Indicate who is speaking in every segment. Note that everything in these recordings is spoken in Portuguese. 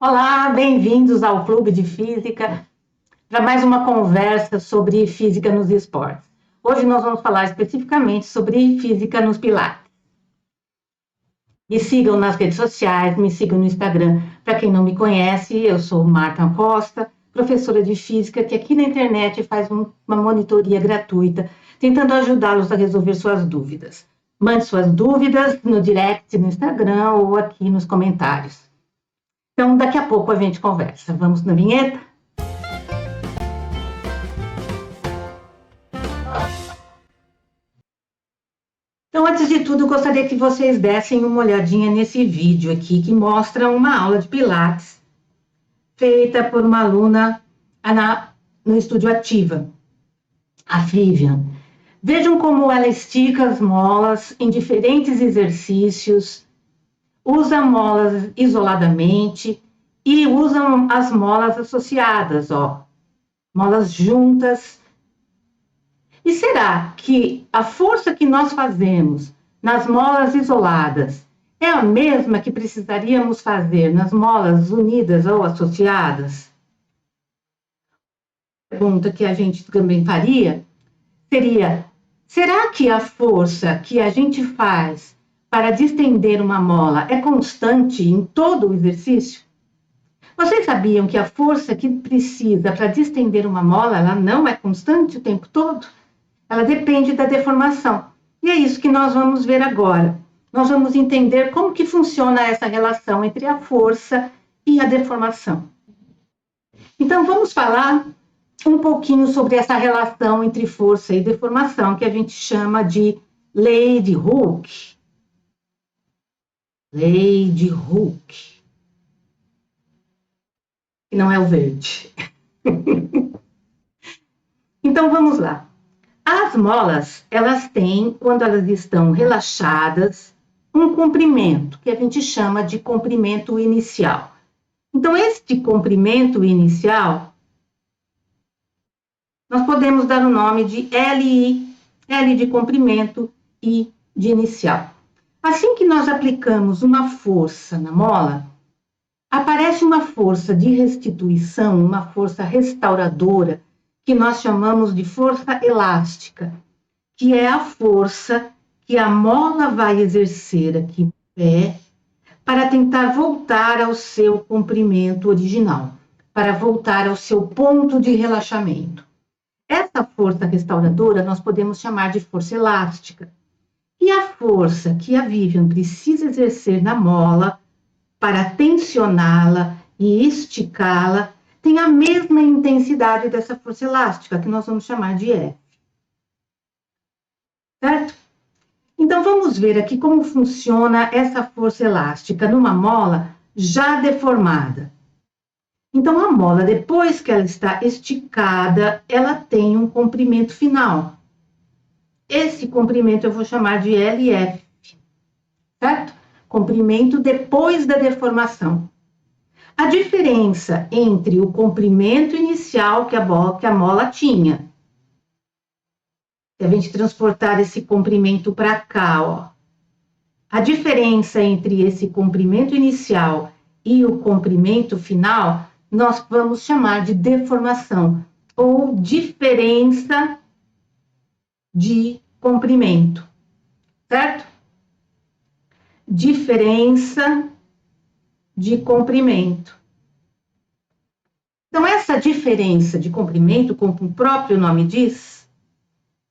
Speaker 1: Olá, bem-vindos ao Clube de Física para mais uma conversa sobre física nos esportes. Hoje nós vamos falar especificamente sobre física nos pilates. Me sigam nas redes sociais, me sigam no Instagram. Para quem não me conhece, eu sou Marta Costa, professora de física que aqui na internet faz uma monitoria gratuita, tentando ajudá-los a resolver suas dúvidas. Mande suas dúvidas no direct no Instagram ou aqui nos comentários. Então, daqui a pouco a gente conversa. Vamos na vinheta? Então, antes de tudo, eu gostaria que vocês dessem uma olhadinha nesse vídeo aqui, que mostra uma aula de Pilates feita por uma aluna no Estúdio Ativa, a Vivian. Vejam como ela estica as molas em diferentes exercícios, usa molas isoladamente e usa as molas associadas, ó, molas juntas. E será que a força que nós fazemos nas molas isoladas é a mesma que precisaríamos fazer nas molas unidas ou associadas? A pergunta que a gente também faria seria: será que a força que a gente faz para distender uma mola é constante em todo o exercício? Vocês sabiam que a força que precisa para distender uma mola, ela não é constante o tempo todo? Ela depende da deformação. E é isso que nós vamos ver agora. Nós vamos entender como que funciona essa relação entre a força e a deformação. Então, vamos falar um pouquinho sobre essa relação entre força e deformação, que a gente chama de lei de Hooke. Lei de Hooke. Que não é o verde. Então, vamos lá. As molas, elas têm, quando elas estão relaxadas, um comprimento, que a gente chama de comprimento inicial. Então, este comprimento inicial, nós podemos dar o nome de LI, L de comprimento, I de inicial. Assim que nós aplicamos uma força na mola, aparece uma força de restituição, uma força restauradora, que nós chamamos de força elástica, que é a força que a mola vai exercer aqui no pé para tentar voltar ao seu comprimento original, para voltar ao seu ponto de relaxamento. Essa força restauradora nós podemos chamar de força elástica. E a força que a Vivian precisa exercer na mola para tensioná-la e esticá-la tem a mesma intensidade dessa força elástica, que nós vamos chamar de F. Certo? Então, vamos ver aqui como funciona essa força elástica numa mola já deformada. Então, a mola, depois que ela está esticada, ela tem um comprimento final. Esse comprimento eu vou chamar de LF, certo? Comprimento depois da deformação. A diferença entre o comprimento inicial que a mola tinha, se a gente transportar esse comprimento para cá, ó, a diferença entre esse comprimento inicial e o comprimento final, nós vamos chamar de deformação, ou diferença de comprimento, certo? Diferença de comprimento. Então, essa diferença de comprimento, como o próprio nome diz,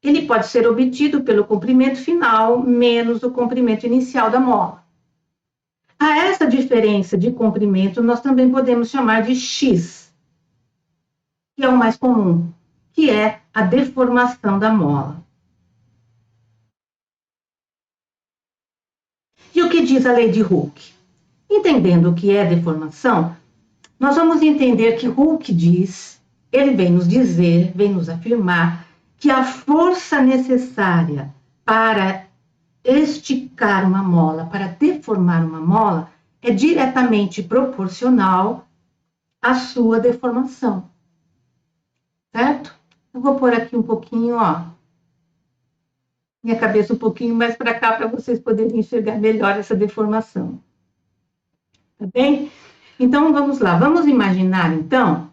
Speaker 1: ele pode ser obtido pelo comprimento final menos o comprimento inicial da mola. A essa diferença de comprimento, nós também podemos chamar de X, que é o mais comum, que é a deformação da mola. E o que diz a lei de Hooke? Entendendo o que é deformação, nós vamos entender que Hooke diz, ele vem nos dizer, vem nos afirmar, que a força necessária para esticar uma mola, para deformar uma mola, é diretamente proporcional à sua deformação. Certo? Eu vou pôr aqui um pouquinho, ó, minha cabeça um pouquinho mais para cá, para vocês poderem enxergar melhor essa deformação. Tá bem? Então, vamos lá. Vamos imaginar, então,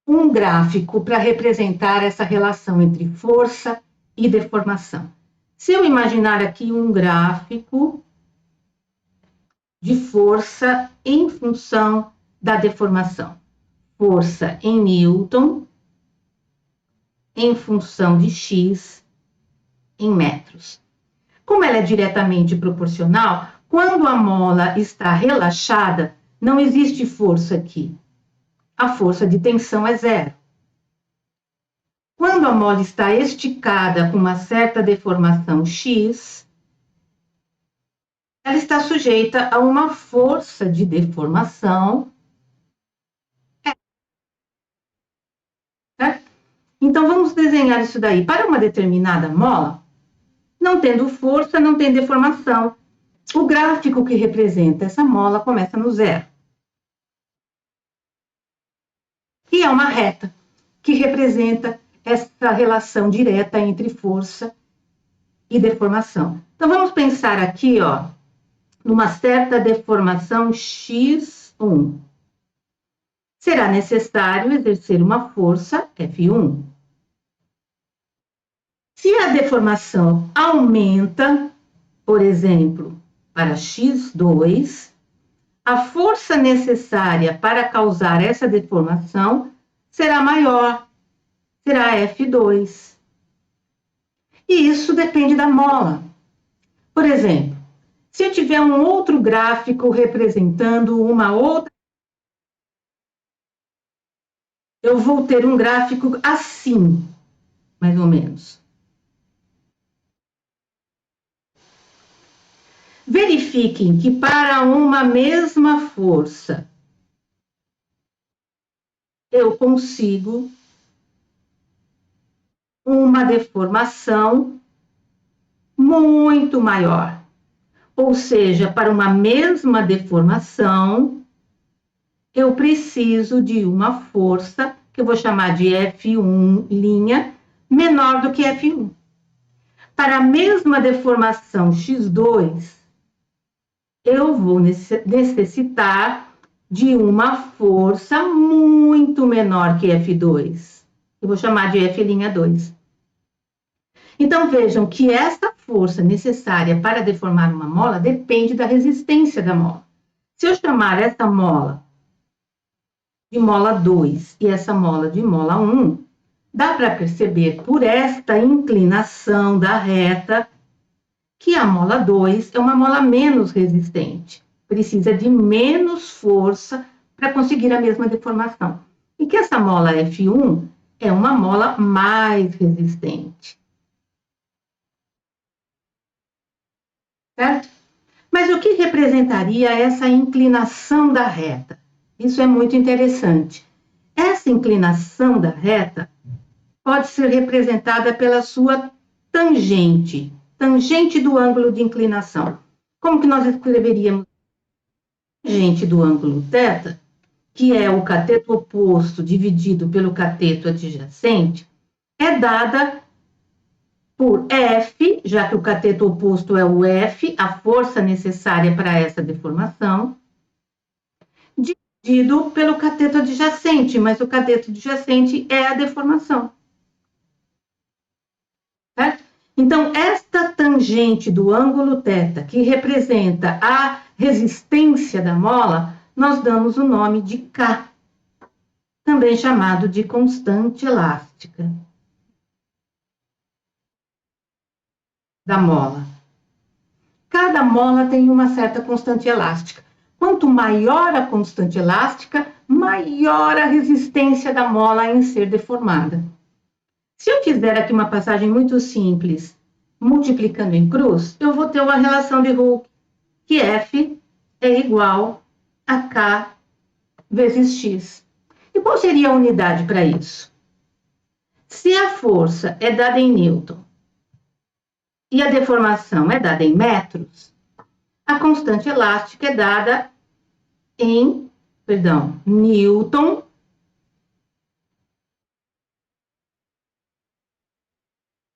Speaker 1: um gráfico para representar essa relação entre força e deformação. Se eu imaginar aqui um gráfico de força em função da deformação. Força em Newton em função de X em metros. Como ela é diretamente proporcional, quando a mola está relaxada, não existe força aqui. A força de tensão é zero. Quando a mola está esticada com uma certa deformação X, ela está sujeita a uma força de deformação. Certo? Então, vamos desenhar isso daí. Para uma determinada mola, não tendo força, não tem deformação. O gráfico que representa essa mola começa no zero. E é uma reta que representa essa relação direta entre força e deformação. Então, vamos pensar aqui, ó, numa certa deformação x1. Será necessário exercer uma força F1. Se a deformação aumenta, por exemplo, para x2, a força necessária para causar essa deformação será maior, será F2. E isso depende da mola. Por exemplo, se eu tiver um outro gráfico representando uma outra, eu vou ter um gráfico assim, mais ou menos. Verifiquem que para uma mesma força, eu consigo uma deformação muito maior. Ou seja, para uma mesma deformação, eu preciso de uma força, que eu vou chamar de F1', menor do que F1. Para a mesma deformação x2, eu vou necessitar de uma força muito menor que F2. Eu vou chamar de F'2. Então, vejam que essa força necessária para deformar uma mola depende da resistência da mola. Se eu chamar essa mola de mola 2 e essa mola de mola 1, dá para perceber por esta inclinação da reta que a mola 2 é uma mola menos resistente, precisa de menos força para conseguir a mesma deformação. E que essa mola F1 é uma mola mais resistente. Certo? Mas o que representaria essa inclinação da reta? Isso é muito interessante. Essa inclinação da reta pode ser representada pela sua tangente, tangente do ângulo de inclinação. Como que nós escreveríamos? Tangente do ângulo θ, que é o cateto oposto dividido pelo cateto adjacente, é dada por F, já que o cateto oposto é o F, a força necessária para essa deformação, dividido pelo cateto adjacente, mas o cateto adjacente é a deformação. Certo? Então, esta tangente do ângulo θ, que representa a resistência da mola, nós damos o nome de K, também chamado de constante elástica da mola. Cada mola tem uma certa constante elástica. Quanto maior a constante elástica, maior a resistência da mola em ser deformada. Se eu fizer aqui uma passagem muito simples, multiplicando em cruz, eu vou ter uma relação de Hooke, que F é igual a K vezes X. E qual seria a unidade para isso? Se a força é dada em Newton e a deformação é dada em metros, a constante elástica é dada em,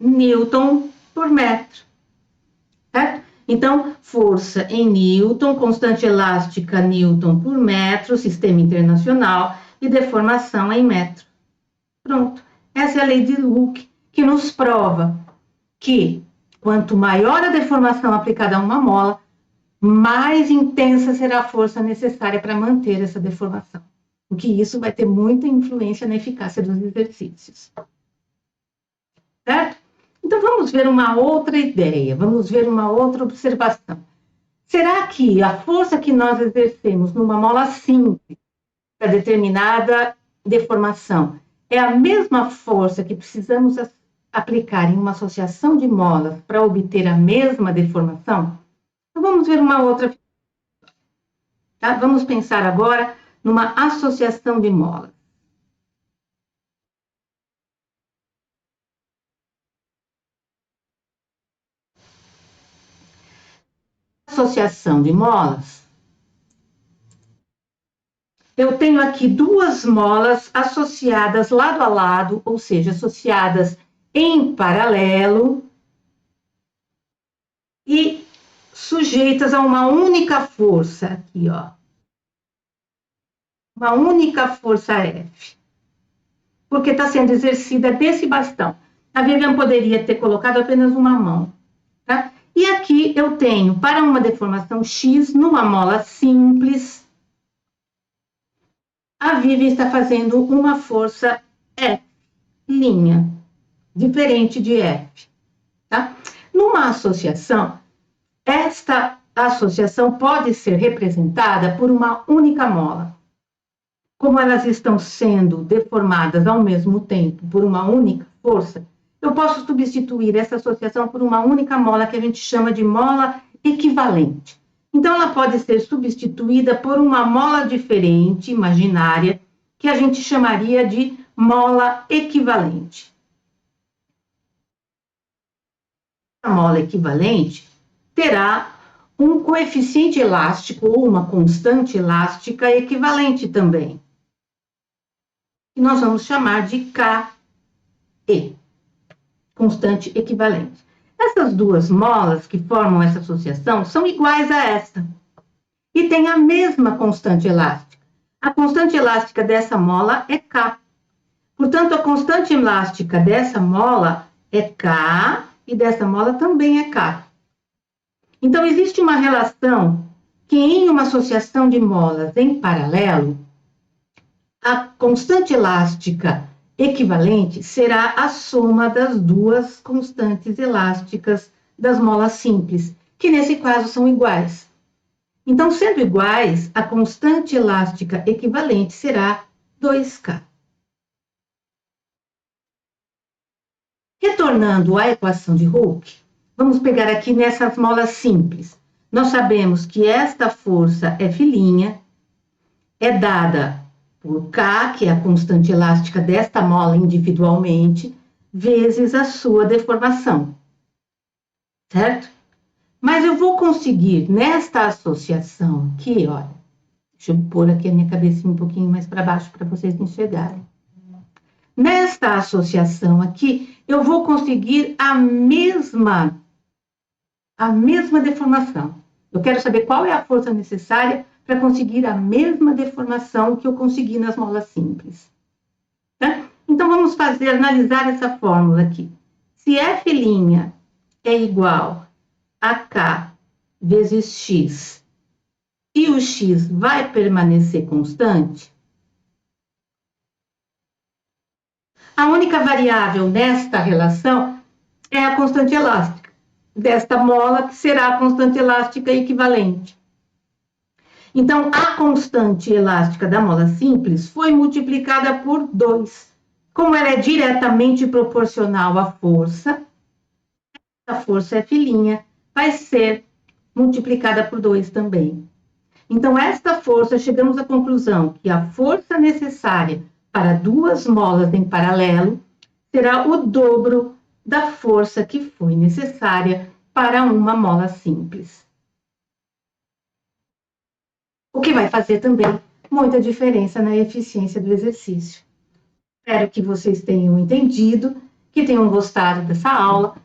Speaker 1: Newton por metro. Certo? Então, força em Newton, constante elástica Newton por metro, sistema internacional, e deformação em metro. Pronto. Essa é a lei de Hooke, que nos prova que quanto maior a deformação aplicada a uma mola, mais intensa será a força necessária para manter essa deformação. Porque isso vai ter muita influência na eficácia dos exercícios. Certo? Então, vamos ver uma outra ideia, vamos ver uma outra observação. Será que a força que nós exercemos numa mola simples para determinada deformação é a mesma força que precisamos aplicar em uma associação de molas para obter a mesma deformação? Então, vamos ver uma outra. Tá? Vamos pensar agora numa associação de molas. Associação de molas, eu tenho aqui duas molas associadas lado a lado, ou seja, associadas em paralelo e sujeitas a uma única força aqui, ó. Uma única força F. Porque está sendo exercida desse bastão. A Vivian poderia ter colocado apenas uma mão, tá? E aqui eu tenho, para uma deformação X, numa mola simples, a Vivian está fazendo uma força F, linha, diferente de F, tá? Numa associação, esta associação pode ser representada por uma única mola. Como elas estão sendo deformadas ao mesmo tempo por uma única força, eu posso substituir essa associação por uma única mola que a gente chama de mola equivalente. Então, ela pode ser substituída por uma mola diferente, imaginária, que a gente chamaria de mola equivalente. A mola equivalente terá um coeficiente elástico ou uma constante elástica equivalente também, que nós vamos chamar de KE, constante equivalente. Essas duas molas que formam essa associação são iguais a esta e têm a mesma constante elástica. A constante elástica dessa mola é K. Portanto, a constante elástica dessa mola é K e dessa mola também é K. Então, existe uma relação que em uma associação de molas em paralelo, a constante elástica equivalente será a soma das duas constantes elásticas das molas simples, que nesse caso são iguais. Então, sendo iguais, a constante elástica equivalente será 2K. Retornando à equação de Hooke, vamos pegar aqui nessas molas simples. Nós sabemos que esta força F' é dada por K, que é a constante elástica desta mola individualmente, vezes a sua deformação. Certo? Mas eu vou conseguir, nesta associação aqui, olha, deixa eu pôr aqui a minha cabecinha um pouquinho mais para baixo para vocês enxergarem. Nesta associação aqui, eu vou conseguir a mesma deformação. Eu quero saber qual é a força necessária para conseguir a mesma deformação que eu consegui nas molas simples. Tá? Então, vamos analisar essa fórmula aqui. Se F' é igual a K vezes X, e o X vai permanecer constante, a única variável nesta relação é a constante elástica desta mola, que será a constante elástica equivalente. Então, a constante elástica da mola simples foi multiplicada por 2. Como ela é diretamente proporcional à força, a força F' vai ser multiplicada por 2 também. Então, esta força, chegamos à conclusão que a força necessária para duas molas em paralelo será o dobro da força que foi necessária para uma mola simples. O que vai fazer também muita diferença na eficiência do exercício. Espero que vocês tenham entendido, que tenham gostado dessa aula.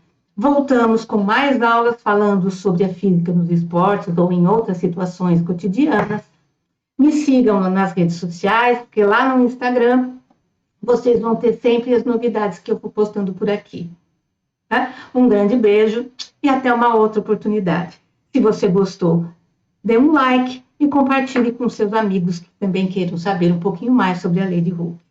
Speaker 1: Voltamos com mais aulas falando sobre a física nos esportes ou em outras situações cotidianas. Me sigam nas redes sociais, porque lá no Instagram vocês vão ter sempre as novidades que eu vou postando por aqui. Tá? Um grande beijo e até uma outra oportunidade. Se você gostou, dê um like e compartilhe com seus amigos que também queiram saber um pouquinho mais sobre a lei de Hooke.